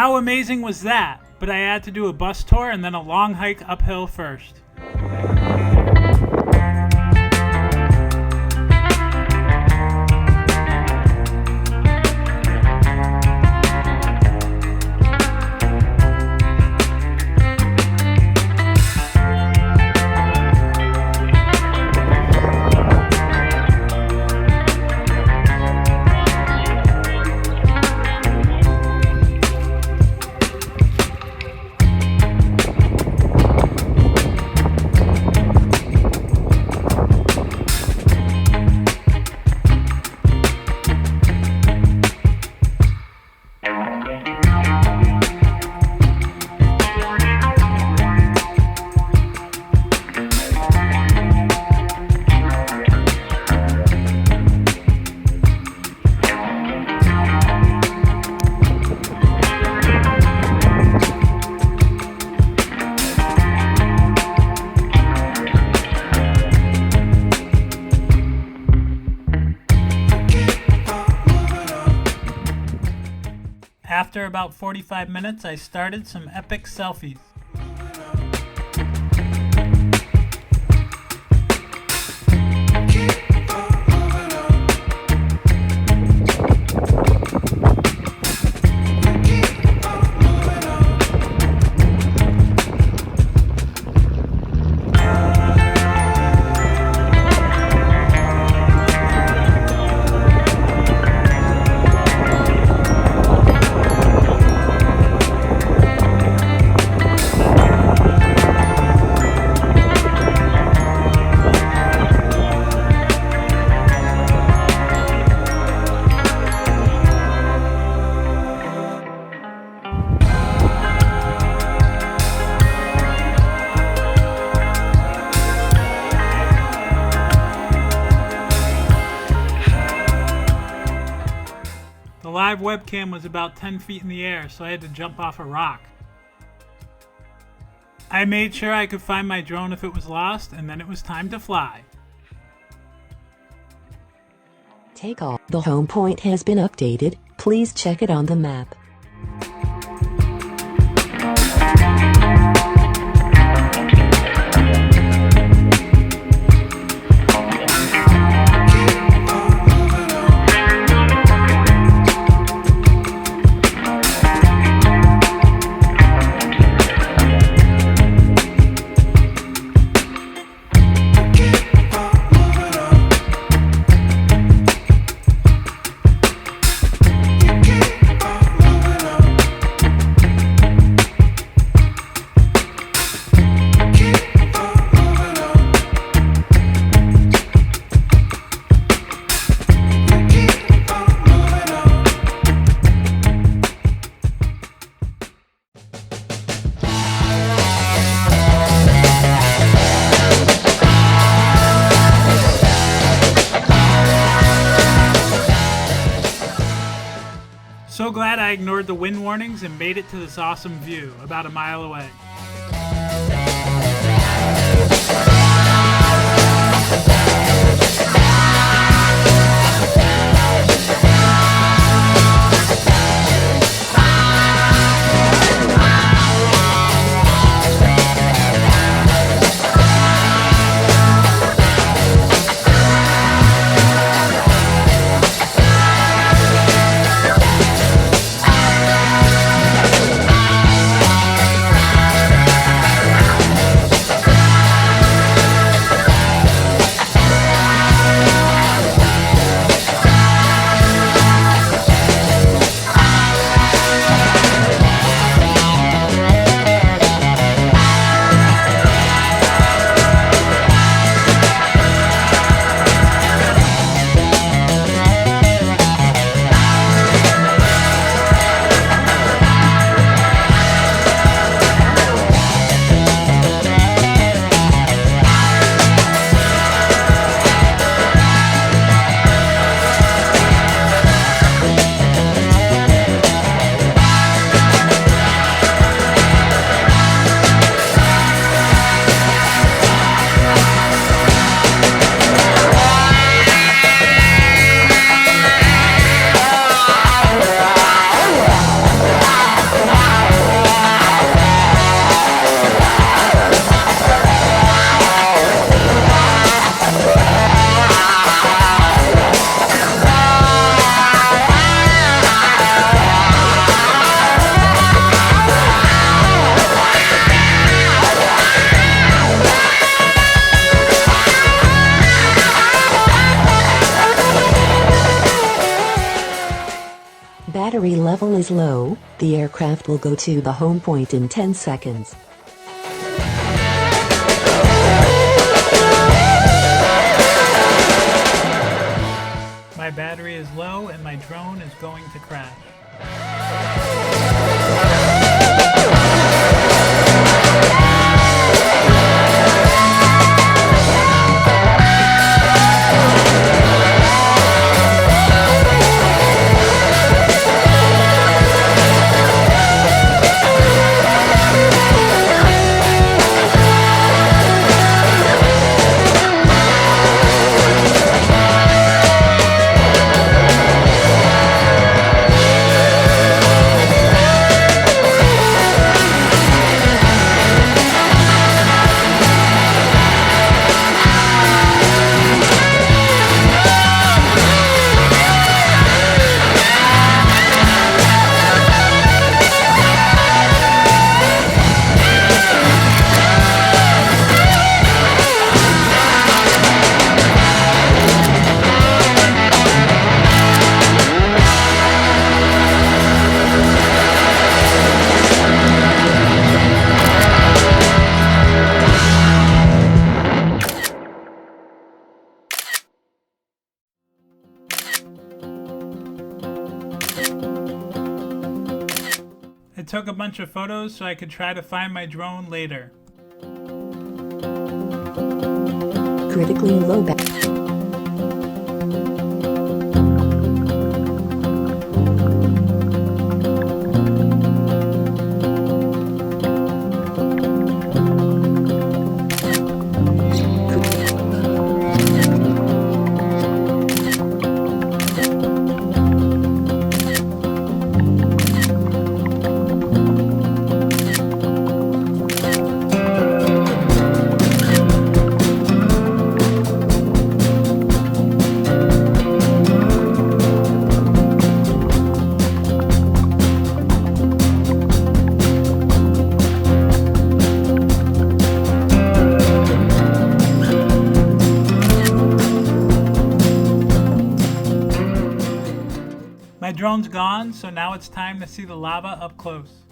How amazing was that? But I had to do a bus tour and then a long hike uphill first. After about 45 minutes, I started some epic selfies. The live webcam was about 10 feet in the air, so I had to jump off a rock. I made sure I could find my drone if it was lost, and then it was time to fly. Take off. The home point has been updated. Please check it on the map. So glad I ignored the wind warnings and made it to this awesome view, about a mile away. Battery level is low. The aircraft will go to the home point in 10 seconds. My battery is low and my drone is going to crash. I took a bunch of photos so I could try to find my drone later. Critically low battery. My drone's gone, so now it's time to see the lava up close.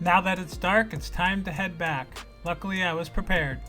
Now that it's dark, it's time to head back. Luckily, I was prepared.